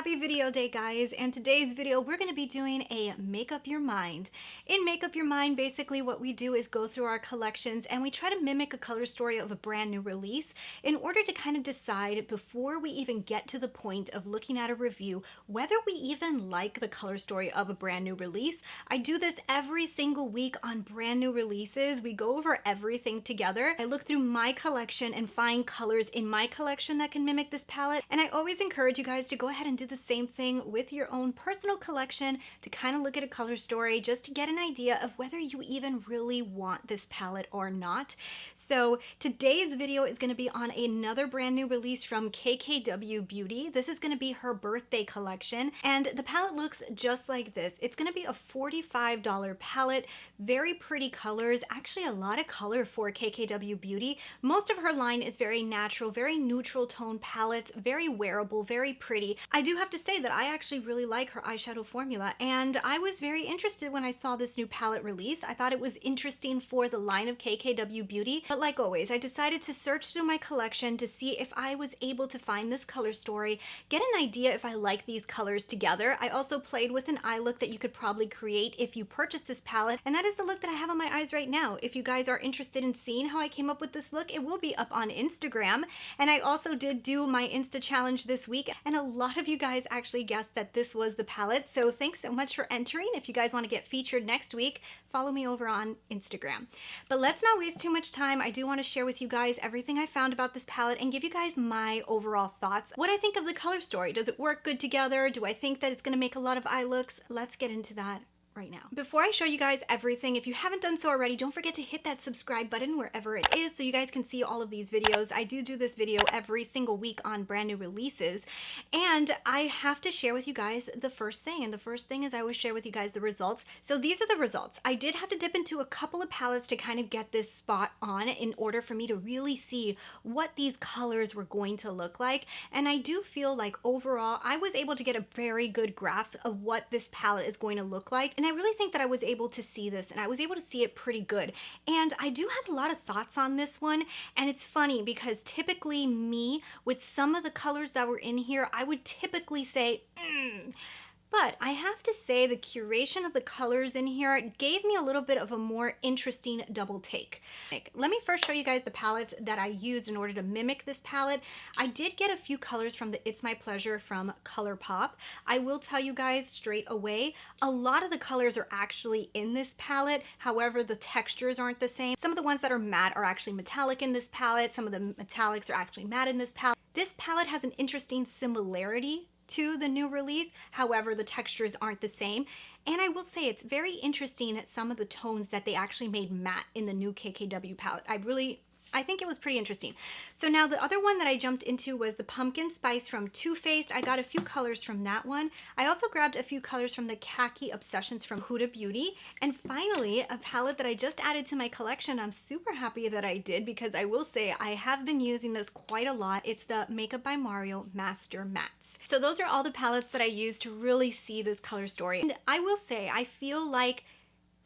Happy video day, guys, and today's video we're going to be doing a make up your mind. In Make Up Your Mind, basically what we do is go through our collections and we try to mimic a color story of a brand new release in order to kind of decide before we even get to the point of looking at a review whether we even like the color story of a brand new release. I do this every single week on brand new releases. We go over everything together. I look through my collection and find colors in my collection that can mimic this palette, and I always encourage you guys to go ahead and do the same thing with your own personal collection to kind of look at a color story just to get an idea of whether you even really want this palette or not. So today's video is going to be on another brand new release from KKW Beauty. This is going to be her birthday collection, and the palette looks just like this. It's going to be a $45 palette, very pretty colors, actually a lot of color for KKW Beauty. Most of her line is very natural, very neutral tone palettes, very wearable, very pretty. I do have to say that I actually really like her eyeshadow formula, and I was very interested when I saw this new palette released. I thought it was interesting for the line of KKW Beauty, but like always, I decided to search through my collection to see if I was able to find this color story, get an idea if I like these colors together. I also played with an eye look that you could probably create if you purchase this palette, and that is the look that I have on my eyes right now. If you guys are interested in seeing how I came up with this look, it will be up on Instagram. And I also did do my Insta challenge this week, and a lot of you guys actually guessed that this was the palette, so thanks so much for entering. If you guys want to get featured next week, follow me over on Instagram. But let's not waste too much time. I do want to share with you guys everything I found about this palette and give you guys my overall thoughts. What I think of the color story. Does it work good together? Do I think that it's going to make a lot of eye looks? Let's get into that right now. Before I show you guys everything, if you haven't done so already, don't forget to hit that subscribe button wherever it is so you guys can see all of these videos. I do this video every single week on brand new releases, and I have to share with you guys the first thing, and the first thing is I always share with you guys the results. So these are the results. I did have to dip into a couple of palettes to kind of get this spot on in order for me to really see what these colors were going to look like, and I do feel like overall I was able to get a very good grasp of what this palette is going to look like. And I really think that I was able to see this, and I was able to see it pretty good. And I do have a lot of thoughts on this one, and it's funny because typically me, with some of the colors that were in here, I would typically say, But I have to say the curation of the colors in here gave me a little bit of a more interesting double take. Let me first show you guys the palettes that I used in order to mimic this palette. I did get a few colors from the It's My Pleasure from ColourPop. I will tell you guys straight away, a lot of the colors are actually in this palette. However, the textures aren't the same. Some of the ones that are matte are actually metallic in this palette. Some of the metallics are actually matte in this palette. This palette has an interesting similarity to the new release, however the textures aren't the same. And I will say it's very interesting some of the tones that they actually made matte in the new KKW palette. I think it was pretty interesting. So now the other one that I jumped into was the Pumpkin Spice from Too Faced. I got a few colors from that one. I also grabbed a few colors from the Khaki Obsessions from Huda Beauty. And finally, a palette that I just added to my collection. I'm super happy that I did because I will say I have been using this quite a lot. It's the Makeup by Mario Master Mattes. So those are all the palettes that I used to really see this color story. And I will say I feel like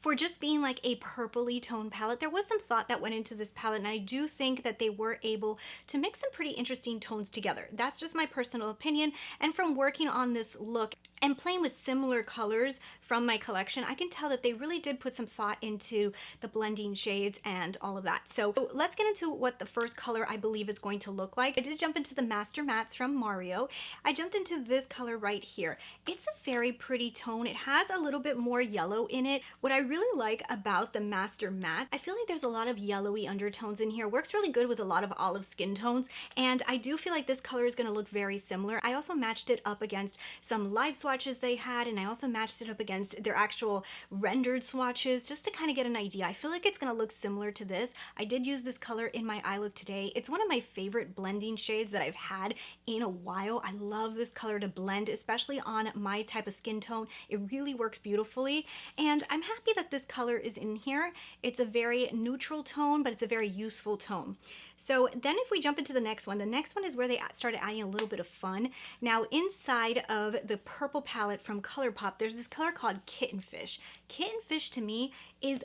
for just being like a purpley tone palette, there was some thought that went into this palette, and I do think that they were able to mix some pretty interesting tones together. That's just my personal opinion, and from working on this look and playing with similar colors from my collection, I can tell that they really did put some thought into the blending shades and all of that. So let's get into what the first color I believe is going to look like. I did jump into the Master Mattes from Mario. I jumped into this color right here. It's a very pretty tone. It has a little bit more yellow in it. What I really like about the Master Matte, I feel like there's a lot of yellowy undertones in here. Works really good with a lot of olive skin tones, and I do feel like this color is going to look very similar. I also matched it up against some live swatches they had, and I also matched it up against their actual rendered swatches just to kind of get an idea. I feel like it's going to look similar to this. I did use this color in my eye look today. It's one of my favorite blending shades that I've had in a while. I love this color to blend, especially on my type of skin tone. It really works beautifully, and I'm happy that this color is in here. It's a very neutral tone, but it's a very useful tone. So then if we jump into the next one is where they started adding a little bit of fun. Now inside of the purple palette from ColourPop, there's this color called Kitten Fish. Kitten Fish to me is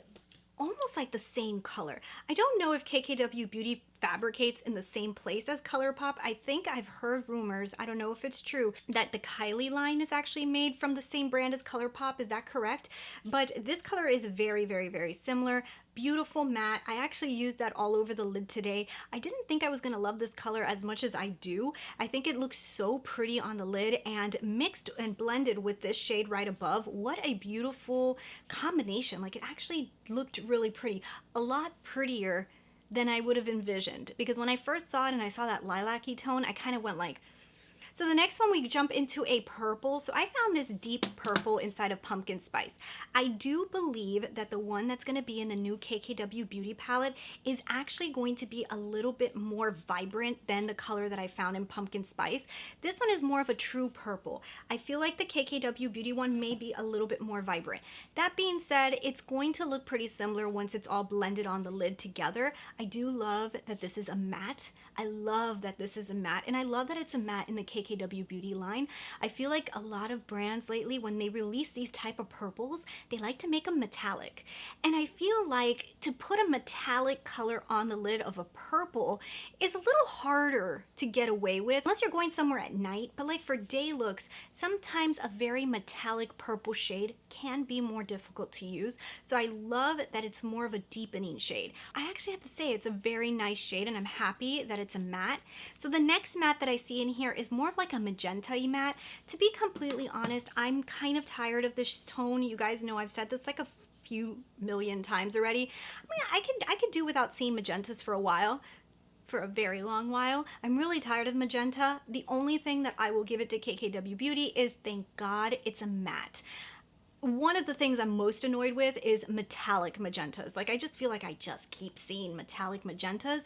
almost like the same color. I don't know if KKW Beauty fabricates in the same place as ColourPop. I think I've heard rumors, I don't know if it's true, that the Kylie line is actually made from the same brand as ColourPop. Is that correct? But this color is very, very, very similar. Beautiful matte. I actually used that all over the lid today. I didn't think I was gonna love this color as much as I do. I think it looks so pretty on the lid, and mixed and blended with this shade right above. What a beautiful combination. Like, it actually looked really pretty. A lot prettier than I would have envisioned, because when I first saw it and I saw that lilac-y tone, I kind of went like, so the next one, we jump into a purple. So I found this deep purple inside of pumpkin spice. I do believe that the one that's going to be in the new KKW Beauty palette is actually going to be a little bit more vibrant than the color that I found in pumpkin spice. This one is more of a true purple. I feel like the KKW Beauty one may be a little bit more vibrant. That being said, it's going to look pretty similar once it's all blended on the lid together. I do love that this is a matte. I love that this is a matte, and I love that it's a matte in the KKW Beauty line. I feel like a lot of brands lately, when they release these type of purples, they like to make them metallic. And I feel like to put a metallic color on the lid of a purple is a little harder to get away with, unless you're going somewhere at night. But like for day looks, sometimes a very metallic purple shade can be more difficult to use. So I love that it's more of a deepening shade. I actually have to say it's a very nice shade, and I'm happy that it's a matte. So the next matte that I see in here is more of like a magenta-y matte. To be completely honest, I'm kind of tired of this tone. You guys know I've said this like a few million times already. I mean, I could do without seeing magentas for a while. For a very long while. I'm really tired of magenta. The only thing that I will give it to KKW Beauty is, thank God it's a matte. One of the things I'm most annoyed with is metallic magentas. Like, I just feel like I just keep seeing metallic magentas.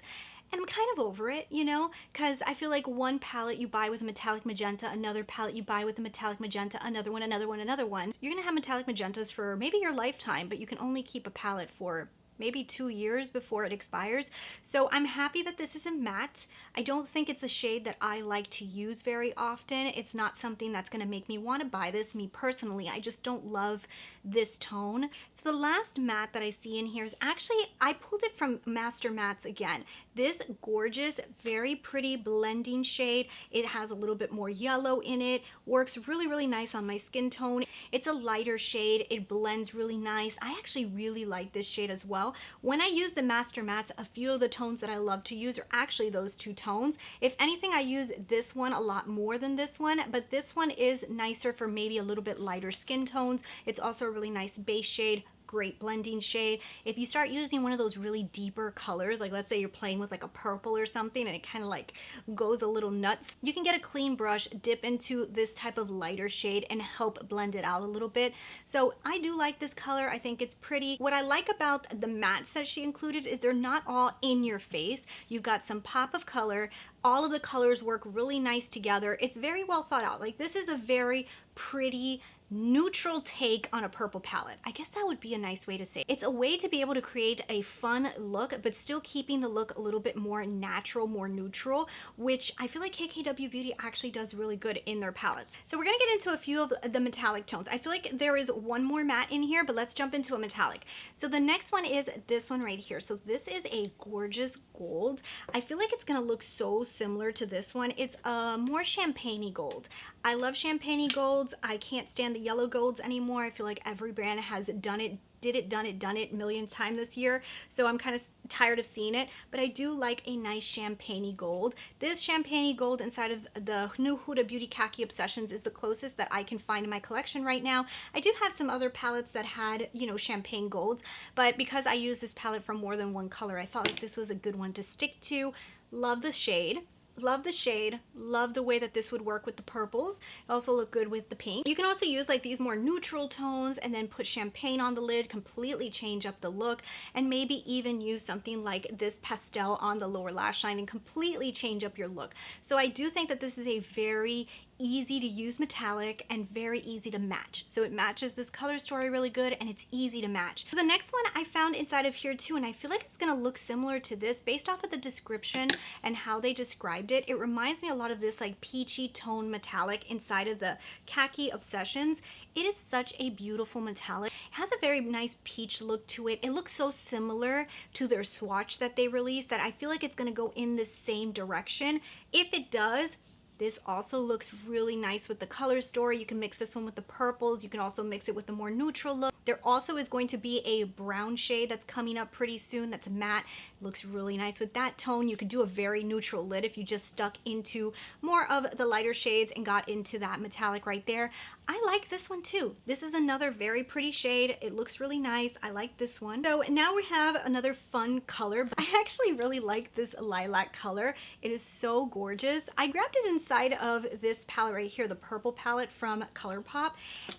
And I'm kind of over it, you know, because I feel like one palette you buy with a metallic magenta, another palette you buy with a metallic magenta, another one, another one, another one. You're gonna have metallic magentas for maybe your lifetime, but you can only keep a palette for maybe 2 years before it expires. So I'm happy that this is a matte. I don't think it's a shade that I like to use very often. It's not something that's going to make me want to buy this, me personally. I just don't love this tone. So the last matte that I see in here is actually, I pulled it from Master Mattes again. This gorgeous, very pretty blending shade. It has a little bit more yellow in it. Works really, really nice on my skin tone. It's a lighter shade. It blends really nice. I actually really like this shade as well. When I use the Master Mattes, a few of the tones that I love to use are actually those two tones. If anything, I use this one a lot more than this one, but this one is nicer for maybe a little bit lighter skin tones. It's also a really nice base shade. Great blending shade. If you start using one of those really deeper colors, like let's say you're playing with like a purple or something and it kind of like goes a little nuts, you can get a clean brush, dip into this type of lighter shade and help blend it out a little bit. So I do like this color. I think it's pretty. What I like about the mattes that she included is they're not all in your face. You've got some pop of color. All of the colors work really nice together. It's very well thought out. Like, this is a very pretty neutral take on a purple palette. I guess that would be a nice way to say it. It's a way to be able to create a fun look, but still keeping the look a little bit more natural, more neutral, which I feel like KKW Beauty actually does really good in their palettes. So we're gonna get into a few of the metallic tones. I feel like there is one more matte in here, but let's jump into a metallic. So the next one is this one right here. So this is a gorgeous gold. I feel like it's gonna look so similar to this one. It's a more champagne-y gold. I love champagne-y golds. I can't stand the yellow golds anymore. I feel like every brand has done it, done it million times this year. So I'm kind of tired of seeing it, but I do like a nice champagne-y gold. This champagne-y gold inside of the new Huda Beauty Khaki Obsessions is the closest that I can find in my collection right now. I do have some other palettes that had, you know, champagne golds, but because I use this palette for more than one color, I felt like this was a good one to stick to. Love the shade. Love the shade, love the way that this would work with the purples. It also look good with the pink. You can also use like these more neutral tones and then put champagne on the lid, completely change up the look, and maybe even use something like this pastel on the lower lash line and completely change up your look. So I do think that this is a very easy to use metallic and very easy to match. So it matches this color story really good and it's easy to match. The next one I found inside of here too, and I feel like it's gonna look similar to this based off of the description and how they described it. It reminds me a lot of this like peachy tone metallic inside of the Khaki Obsessions. It is such a beautiful metallic. It has a very nice peach look to it. It looks so similar to their swatch that they released that I feel like it's gonna go in the same direction. If it does, this also looks really nice with the color story. You can mix this one with the purples. You can also mix it with the more neutral look. There also is going to be a brown shade that's coming up pretty soon that's matte. It looks really nice with that tone. You could do a very neutral lid if you just stuck into more of the lighter shades and got into that metallic right there. I like this one too. This is another very pretty shade. It looks really nice. I like this one. So now we have another fun color. I actually really like this lilac color. It is so gorgeous. I grabbed it inside of this palette right here, the purple palette from ColourPop,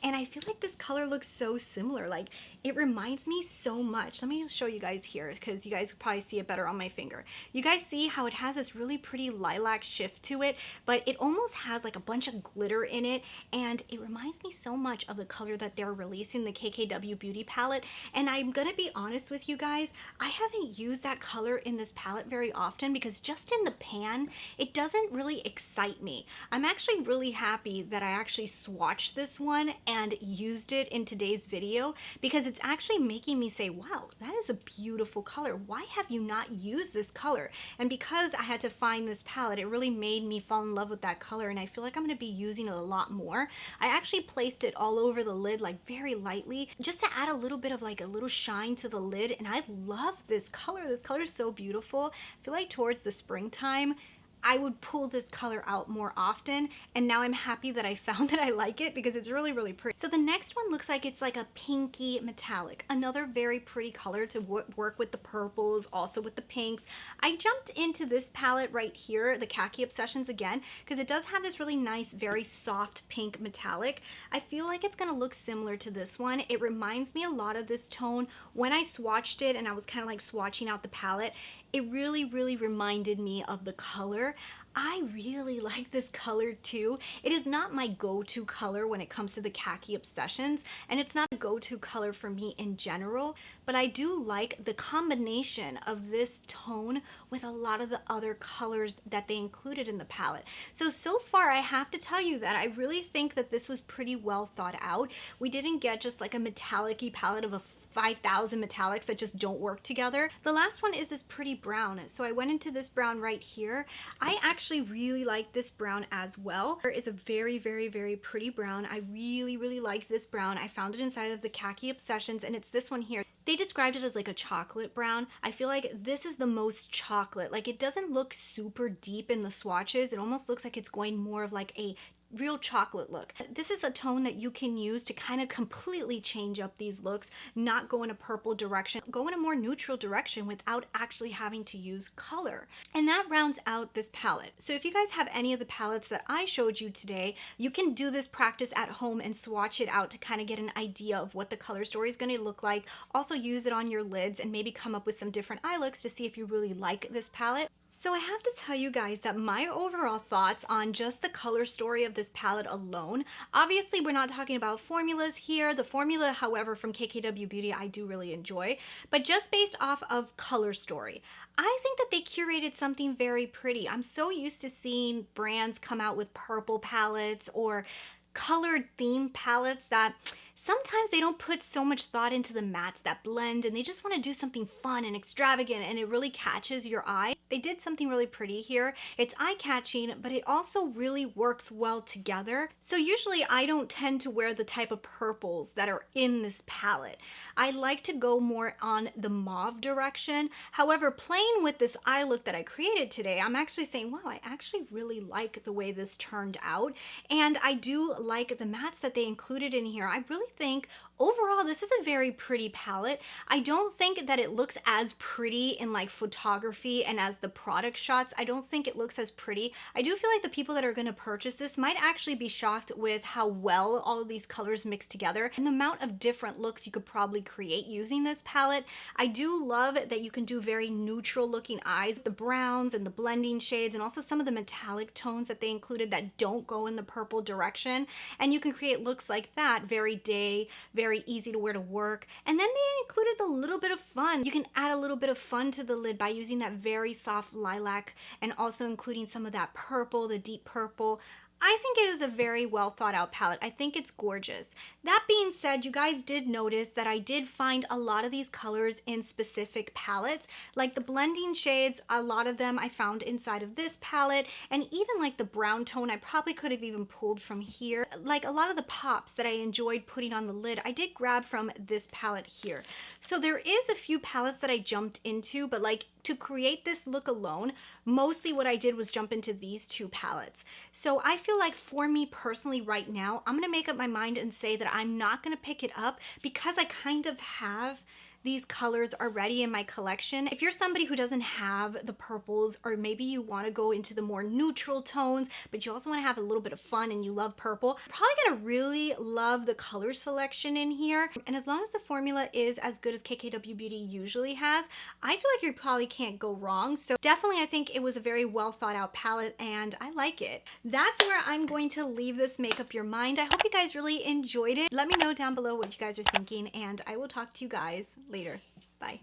and I feel like this color looks so similar. Like, it reminds me so much. Let me just show you guys here because you guys could probably see it better on my finger. You guys see how it has this really pretty lilac shift to it, but it almost has like a bunch of glitter in it, and it reminds me so much of the color that they're releasing, the KKW Beauty palette. And I'm gonna be honest with you guys, I haven't used that color in this palette very often because just in the pan, it doesn't really excite me. I'm actually really happy that I actually swatched this one and used it in today's video because it's actually making me say, wow, that is a beautiful color. Why have you not used this color? And because I had to find this palette, it really made me fall in love with that color, and I feel like I'm gonna be using it a lot more. I actually placed it all over the lid, like very lightly, just to add a little bit of like a little shine to the lid, and I love this color. This color is so beautiful. I feel like towards the springtime, I would pull this color out more often, and now I'm happy that I found that I like it because it's really, really pretty. So the next one looks like it's like a pinky metallic, another very pretty color to work with the purples, also with the pinks. I jumped into this palette right here, the Khaki Obsessions again, because it does have this really nice, very soft pink metallic. I feel like it's gonna look similar to this one. It reminds me a lot of this tone. When I swatched it and I was kind of like swatching out the palette, it really, really reminded me of the color. I really like this color too. It is not my go-to color when it comes to the Khaki Obsessions, and it's not a go-to color for me in general, but I do like the combination of this tone with a lot of the other colors that they included in the palette. So far I have to tell you that I really think that this was pretty well thought out. We didn't get just like a metallic-y palette of a 5,000 metallics that just don't work together. The last one is this pretty brown. So I went into this brown right here. I actually really like this brown as well. There is a very, very, very pretty brown. I really, really like this brown. I found it inside of the Khaki Obsessions, and it's this one here. They described it as like a chocolate brown. I feel like this is the most chocolate. Like, it doesn't look super deep in the swatches. It almost looks like it's going more of like a real chocolate look. This is a tone that you can use to kind of completely change up these looks, not go in a purple direction, go in a more neutral direction without actually having to use color. And that rounds out this palette. So if you guys have any of the palettes that I showed you today, you can do this practice at home and swatch it out to kind of get an idea of what the color story is going to look like. Also use it on your lids and maybe come up with some different eye looks to see if you really like this palette. So I have to tell you guys that my overall thoughts on just the color story of this palette alone, obviously we're not talking about formulas here. The formula, however, from KKW Beauty, I do really enjoy, but just based off of color story, I think that they curated something very pretty. I'm so used to seeing brands come out with purple palettes or colored theme palettes that sometimes they don't put so much thought into the mattes that blend, and they just want to do something fun and extravagant, and it really catches your eye. They did something really pretty here. It's eye-catching, but it also really works well together. So usually I don't tend to wear the type of purples that are in this palette. I like to go more on the mauve direction. However, playing with this eye look that I created today, I'm actually saying, wow, I actually really like the way this turned out. And I do like the mattes that they included in here. I really think overall this is a very pretty palette. I don't think that it looks as pretty in like photography and as the product shots. I don't think it looks as pretty. I do feel like the people that are going to purchase this might actually be shocked with how well all of these colors mix together and the amount of different looks you could probably create using this palette. I do love that you can do very neutral looking eyes, the browns and the blending shades, and also some of the metallic tones that they included that don't go in the purple direction. And you can create looks like that, very day, very easy to wear to work. And then they included a little bit of fun. You can add a little bit of fun to the lid by using that very soft lilac and also including some of that purple, the deep purple. I think it is a very well thought out palette. I think it's gorgeous. That being said, you guys did notice that I did find a lot of these colors in specific palettes. Like the blending shades, a lot of them I found inside of this palette, and even like the brown tone I probably could have even pulled from here. Like a lot of the pops that I enjoyed putting on the lid, I did grab from this palette here. So there is a few palettes that I jumped into, but like to create this look alone, mostly what I did was jump into these two palettes. So I feel like for me personally right now, I'm gonna make up my mind and say that I'm not gonna pick it up because I kind of have these colors already in my collection. If you're somebody who doesn't have the purples, or maybe you want to go into the more neutral tones, but you also want to have a little bit of fun and you love purple, you're probably gonna really love the color selection in here. And as long as the formula is as good as KKW Beauty usually has, I feel like you probably can't go wrong. So definitely I think it was a very well thought out palette and I like it. That's where I'm going to leave this Make Up Your Mind. I hope you guys really enjoyed it. Let me know down below what you guys are thinking and I will talk to you guys later. Bye.